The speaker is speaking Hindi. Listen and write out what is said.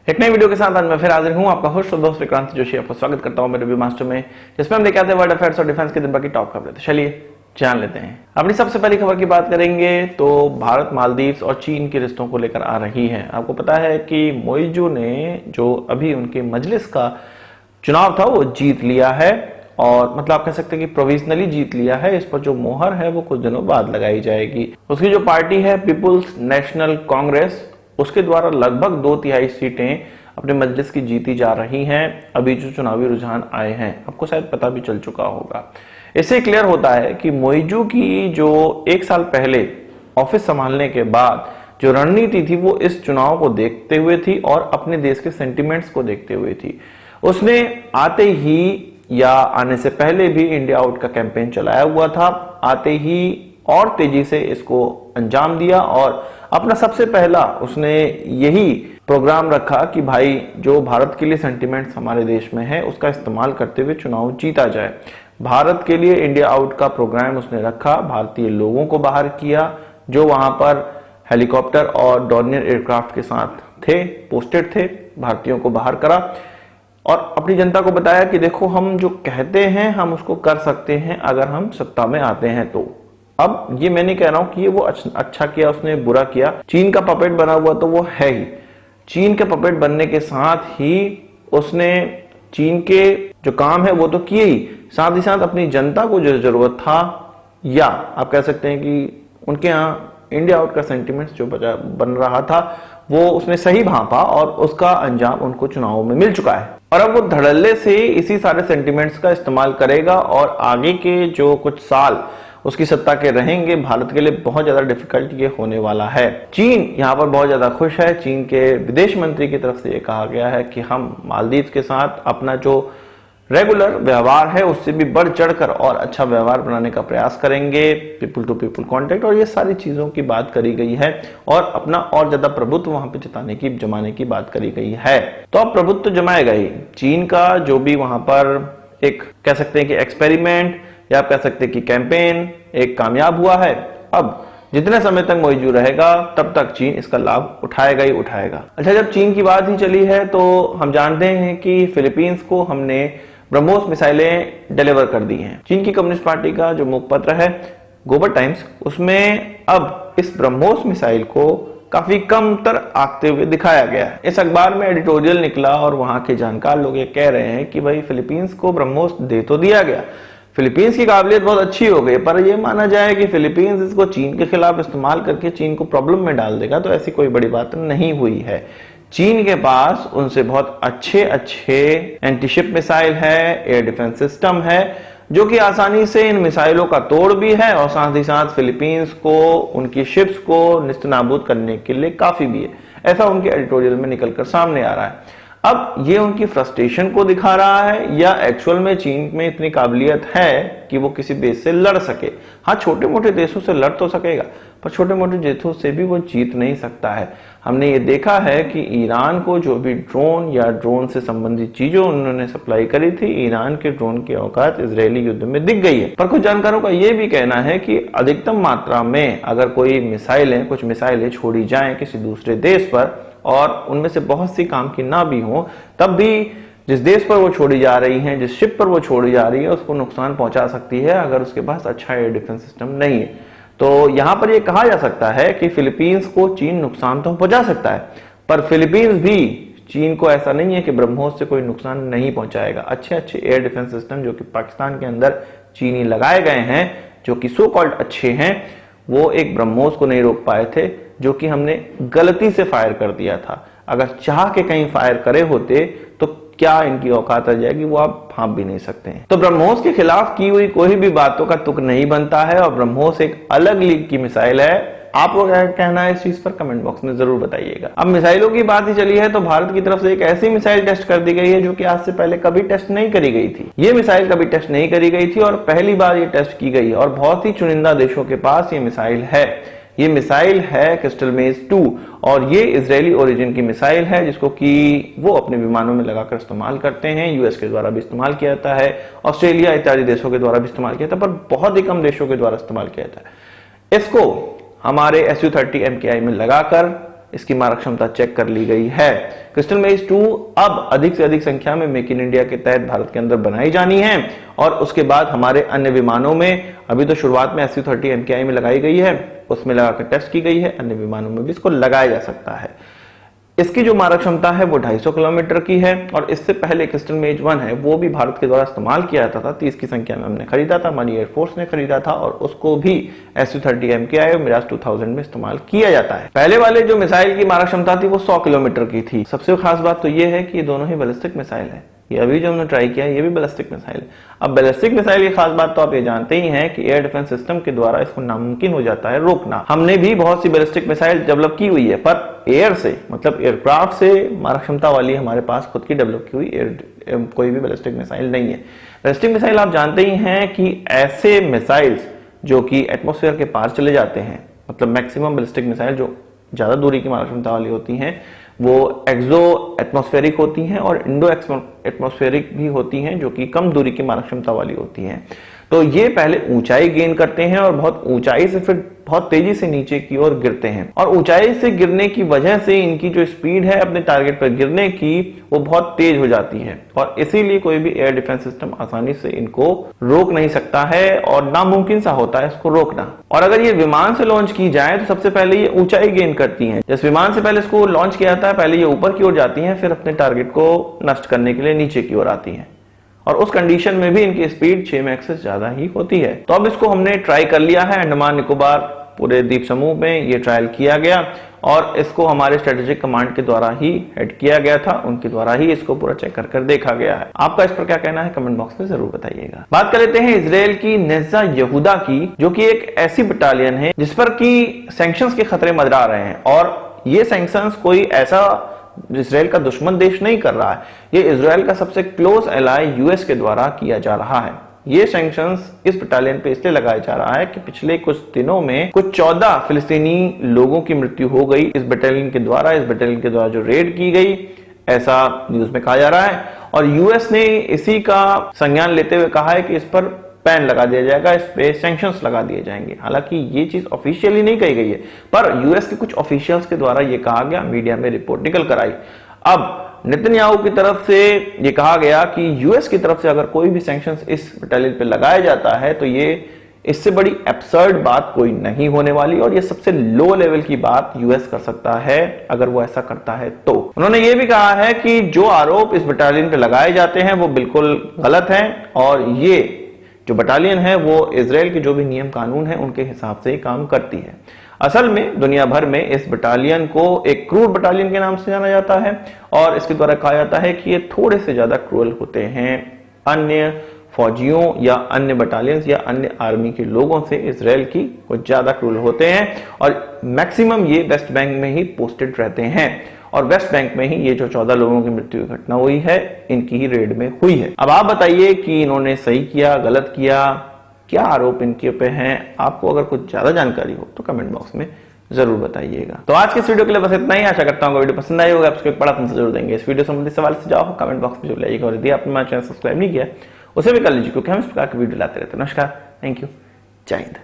एक नई वीडियो के साथ आज मैं फिर हाजिर हूं, आपका होस्ट और दोस्त विक्रांत जोशी। आपका स्वागत करता हूं मेरे रिव्यू मास्टर में, जिसमें हम लेके आते हैं वर्ल्ड अफेयर्स और डिफेंस की दिन भर की टॉप खबरें। तो चलिए जान लेते हैं। अपनी सबसे पहली खबर की बात करेंगे तो भारत, मालदीव्स और चीन के रिश्तों को लेकर आ रही है। आपको पता है कि मोइजू ने जो अभी उनके मजलिस का चुनाव था वो जीत लिया है, और मतलब आप कह सकते हैं कि प्रोविजनली जीत लिया है। इस पर जो मोहर है वो कुछ दिनों बाद लगाई जाएगी। उसकी जो पार्टी है पीपुल्स नेशनल कांग्रेस, उसके द्वारा लगभग 2/3 सीटें अपने मजलिस की जीती जा रही हैं। अभी जो चुनावी रुझान आए हैं आपको शायद पता भी चल चुका होगा। इससे क्लियर होता है कि मोइजू की जो 1 साल पहले ऑफिस संभालने के बाद जो रणनीति थी वो इस चुनाव को देखते हुए थी और अपने देश के सेंटिमेंट्स को देखते हुए थी। उसने आते ही या आने से पहले भी इंडिया आउट का कैंपेन चलाया हुआ था। आते ही और तेजी से इसको अंजाम दिया और अपना सबसे पहला उसने यही प्रोग्राम रखा कि भाई जो भारत के लिए सेंटिमेंट्स हमारे देश में है उसका इस्तेमाल करते हुए चुनाव जीता जाए। भारत के लिए इंडिया आउट का प्रोग्राम उसने रखा, भारतीय लोगों को बाहर किया जो वहां पर हेलीकॉप्टर और डॉर्नियर एयरक्राफ्ट के साथ थे, पोस्टेड थे, भारतीयों को बाहर करा और अपनी जनता को बताया कि देखो हम जो कहते हैं हम उसको कर सकते हैं अगर हम सत्ता में आते हैं तो। अब ये मैं नहीं कह रहा हूं कि ये वो अच्छा किया उसने, बुरा किया। चीन का पपेट बना हुआ तो वो है ही। चीन के पपेट बनने के साथ ही उसने चीन के जो काम है वो तो किए ही साथ अपनी जनता को जो जरूरत था, या आप कह सकते हैं कि उनके यहाँ इंडिया आउट का सेंटिमेंट्स जो बन रहा था वो उसने सही भांपा और उसका अंजाम उनको चुनावों में मिल चुका है। और अब वो धड़ल्ले से इसी सारे सेंटिमेंट्स का इस्तेमाल करेगा और आगे के जो कुछ साल उसकी सत्ता के रहेंगे भारत के लिए बहुत ज्यादा डिफिकल्ट ये होने वाला है। चीन यहाँ पर बहुत ज्यादा खुश है। चीन के विदेश मंत्री की तरफ से ये कहा गया है कि हम मालदीव के साथ अपना जो रेगुलर व्यवहार है उससे भी बढ़ चढ़कर और अच्छा व्यवहार बनाने का प्रयास करेंगे, पीपल टू पीपल कांटेक्ट और ये सारी चीजों की बात करी गई है और अपना और ज्यादा प्रभुत्व वहां पे जमाने की बात करी गई है। तो अब प्रभुत्व जमाएगा ही। चीन का जो भी वहां पर एक कह सकते हैं कि एक्सपेरिमेंट या आप कह सकते हैं कि कैंपेन एक कामयाब हुआ है। अब जितने समय तक मोइजू रहेगा तब तक चीन इसका लाभ उठाएगा ही उठाएगा। अच्छा, जब चीन की बात ही चली है तो हम जानते हैं कि फिलीपींस को हमने ब्रह्मोस मिसाइलें डिलीवर कर दी हैं। चीन की कम्युनिस्ट पार्टी का जो मुखपत्र है गोबर टाइम्स, उसमें अब इस ब्रह्मोस मिसाइल को काफी कमतर आंकते हुए दिखाया गया है। इस अखबार में एडिटोरियल निकला और वहां के जानकार लोग ये कह रहे हैं कि भाई फिलीपींस को ब्रह्मोस दे तो दिया गया, फिलीपींस की काबिलियत बहुत अच्छी हो गई, पर यह माना जाए कि फिलीपींस इसको चीन के खिलाफ इस्तेमाल करके चीन को प्रॉब्लम में डाल देगा तो ऐसी कोई बड़ी बात नहीं हुई है। चीन के पास उनसे बहुत अच्छे एंटीशिप मिसाइल है, एयर डिफेंस सिस्टम है जो कि आसानी से इन मिसाइलों का तोड़ भी है और साथ ही साथ फिलीपींस को उनकी शिप्स को निस्तनाबूद करने के लिए काफी भी है। ऐसा उनके एडिटोरियल में निकलकर सामने आ रहा है। अब ये उनकी फ्रस्ट्रेशन को दिखा रहा है या एक्चुअल में चीन में इतनी काबिलियत है कि वो किसी देश से लड़ सके। हाँ, छोटे मोटे देशों से लड़ तो सकेगा पर छोटे मोटे देशों से भी वो जीत नहीं सकता है। हमने ये देखा है कि ईरान को जो भी ड्रोन या ड्रोन से संबंधित चीजें उन्होंने सप्लाई करी थी, ईरान के ड्रोन की औकात इजरायली युद्ध में दिख गई है। पर कुछ जानकारों का ये भी कहना है कि अधिकतम मात्रा में अगर कोई कुछ मिसाइलें छोड़ी जाएं किसी दूसरे देश पर और उनमें से बहुत सी काम की ना भी हो, तब भी जिस देश पर वो छोड़ी जा रही हैं, जिस शिप पर वो छोड़ी जा रही है उसको नुकसान पहुंचा सकती है अगर उसके पास अच्छा एयर डिफेंस सिस्टम नहीं है। तो यहां पर ये कहा जा सकता है कि फिलीपींस को चीन नुकसान तो पहुंचा सकता है पर फिलीपींस भी चीन को ऐसा नहीं है कि ब्रह्मोस से कोई नुकसान नहीं पहुंचाएगा। अच्छे एयर डिफेंस सिस्टम जो कि पाकिस्तान के अंदर चीनी लगाए गए हैं जो कि सो कॉल्ड अच्छे हैं, वो एक ब्रह्मोस को नहीं रोक पाए थे जो कि हमने गलती से फायर कर दिया था। अगर चाह के कहीं फायर करे होते तो क्या इनकी औकात आ जाएगी वो आप भांप भी नहीं सकते हैं। तो ब्रह्मोस के खिलाफ की हुई कोई भी बातों का तुक नहीं बनता है और ब्रह्मोस एक अलग लीग की मिसाइल है। आपको क्या कहना है इस चीज पर कमेंट बॉक्स में जरूर बताइएगा। अब मिसाइलों की बात ही चली है तो भारत की तरफ से एक ऐसी मिसाइल टेस्ट कर दी गई है जो कि आज से पहले कभी टेस्ट नहीं करी गई थी। ये मिसाइल कभी टेस्ट नहीं करी गई थी और पहली बार ये टेस्ट की गई और बहुत ही चुनिंदा देशों के पास ये मिसाइल है। ये मिसाइल है क्रिस्टल मेज 2 और ये इजरायली ओरिजिन की मिसाइल है जिसको कि वो अपने विमानों में लगाकर इस्तेमाल करते हैं। यूएस के द्वारा भी इस्तेमाल किया जाता है, ऑस्ट्रेलिया इत्यादि देशों के द्वारा भी इस्तेमाल किया जाता है पर बहुत ही कम देशों के द्वारा इस्तेमाल किया जाता है। इसको हमारे Su-30 MKI में लगाकर इसकी मारक क्षमता चेक कर ली गई है। क्रिस्टल मेज 2 अब अधिक से अधिक संख्या में मेक इन इंडिया के तहत भारत के अंदर बनाई जानी है और उसके बाद हमारे अन्य विमानों में, अभी तो शुरुआत में SU-30 MKI में लगाई गई है, उसमें लगाकर टेस्ट की गई है, अन्य विमानों में भी इसको लगाया जा सकता है। इसकी जो मारक क्षमता है वो 250 किलोमीटर की है और इससे पहले क्रिस्टल मेज 1 है वो भी भारत के द्वारा इस्तेमाल किया जाता था। 30 की संख्या में हमने खरीदा था, हमारी एयरफोर्स ने खरीदा था और उसको भी SU-30 MKI और मिराज 2000 में इस्तेमाल किया जाता है। पहले वाले जो मिसाइल की मारक क्षमता थी वो 100 किलोमीटर की थी। सबसे खास बात तो ये है कि ये दोनों ही बैलिस्टिक मिसाइल है। ये अभी जो हमने ट्राई किया है ये भी बैलिस्टिक मिसाइल है। अब बैलिस्टिक मिसाइल की खास बात तो आप ये जानते ही हैं कि एयर डिफेंस सिस्टम के द्वारा इसको नामुमकिन हो जाता है रोकना। हमने भी बहुत सी बैलिस्टिक मिसाइल डेवलप की हुई है, पर एयर से, मतलब एयरक्राफ्ट से मारक क्षमता वाली हमारे पास खुद की डेवलप की हुई कोई भी बैलिस्टिक मिसाइल नहीं है। बैलिस्टिक मिसाइल आप जानते ही हैं कि ऐसे मिसाइल्स जो कि एटमॉस्फेयर के पार चले जाते हैं, मतलब मैक्सिमम बैलिस्टिक मिसाइल जो ज्यादा दूरी की मारक क्षमता वाली होती हैं वो एक्सो एटमॉस्फेरिक होती हैं और इंडो एटमॉस्फेरिक भी होती हैं जो कि कम दूरी की मारक क्षमता वाली होती हैं। तो ये पहले ऊंचाई गेन करते हैं और बहुत ऊंचाई से फिर बहुत तेजी से नीचे की ओर गिरते हैं और ऊंचाई से गिरने की वजह से इनकी जो स्पीड है अपने टारगेट पर गिरने की वो बहुत तेज हो जाती है और इसीलिए कोई भी एयर डिफेंस सिस्टम आसानी से इनको रोक नहीं सकता है और नामुमकिन सा होता है इसको रोकना। और अगर ये विमान से लॉन्च की जाए तो सबसे पहले ये ऊंचाई गेन करती हैं। जिस विमान से पहले इसको लॉन्च किया जाता है पहले ये ऊपर की ओर जाती हैं, फिर अपने टारगेट को नष्ट करने के लिए नीचे की ओर आती हैं और उस कंडीशन में भी इनकी स्पीड 6 मैक से ज्यादा ही होती है। तो अब इसको हमने ट्राई कर लिया है अंडमान निकोबार पूरे द्वीप समूह में ये ट्रायल किया गया और इसको हमारे स्ट्रेटेजिक कमांड के द्वारा ही हेड किया गया था, उनके द्वारा ही इसको पूरा चेक कर देखा गया है। आपका इस पर क्या कहना है कमेंट बॉक्स में जरूर बताइएगा। बात कर लेते हैं इजराइल की नेज़ा यहूदा की, जो कि एक ऐसी बटालियन है जिस पर की सैंक्शंस के खतरे मंडरा रहे हैं और ये सैंक्शंस कोई ऐसा इजराइल का दुश्मन देश नहीं कर रहा है, ये इजराइल का सबसे क्लोज एलाई यूएस के द्वारा किया जा रहा है। ये सैंक्शंस इस बटालियन पे इसलिए लगाया जा रहा है कि पिछले कुछ दिनों में कुछ 14 फिलिस्तीनी लोगों की मृत्यु हो गई इस बटालियन के द्वारा। इस बटालियन के द्वारा जो रेड की गई ऐसा न्यूज में कहा जा रहा है और यूएस ने इसी का संज्ञान लेते हुए कहा है कि इस पर बैन लगा दिया जाएगा, इस पे सैंक्शंस लगा दिए जाएंगे। हालांकि ये चीज ऑफिशियली नहीं कही गई है पर यूएस के कुछ ऑफिशियल्स के द्वारा ये कहा गया, मीडिया में रिपोर्ट निकल कर आई। अब नेतन्याहू की तरफ से ये कहा गया कि यूएस की तरफ से अगर कोई भी सैंक्शंस इस बटालियन पे लगाया जाता है तो ये इससे बड़ी एब्सर्ड बात कोई नहीं होने वाली और ये सबसे लो लेवल की बात यूएस कर सकता है अगर वो ऐसा करता है तो। उन्होंने ये भी कहा है कि जो आरोप इस बटालियन पे लगाए जाते हैं वो बिल्कुल गलत है और ये जो बटालियन है वो इजराइल के जो भी नियम कानून है उनके हिसाब से ही काम करती है। असल में दुनिया भर में इस बटालियन को एक क्रूर बटालियन के नाम से जाना जाता है और इसके द्वारा कहा जाता है कि ये थोड़े से ज्यादा क्रूअल होते हैं अन्य फौजियों या अन्य बटालियंस या अन्य आर्मी के लोगों से। इजराइल की कुछ ज्यादा क्रूअल होते हैं और मैक्सिमम ये वेस्ट बैंक में ही पोस्टेड रहते हैं और वेस्ट बैंक में ही ये जो 14 लोगों की मृत्यु की घटना हुई है इनकी ही रेड में हुई है। अब आप बताइए कि इन्होंने सही किया, गलत किया, क्या आरोप इनके पे हैं? आपको अगर कुछ ज्यादा जानकारी हो तो कमेंट बॉक्स में जरूर बताइएगा। तो आज के इस वीडियो के लिए बस इतना ही। आशा करता हूँ वीडियो पसंद आई होगा, आपको एक बड़ा पसंद जरूर देंगे। इस वीडियो संबंधित सवाल से जाओ कमेंट बॉक्स में जरूर लाइएगा और यदि आपने हमारा चैनल सब्सक्राइब नहीं किया उसे भी कर लीजिए क्योंकि हम इस प्रकार की वीडियो लाते रहते हैं। नमस्कार, थैंक यू, जय हिंद।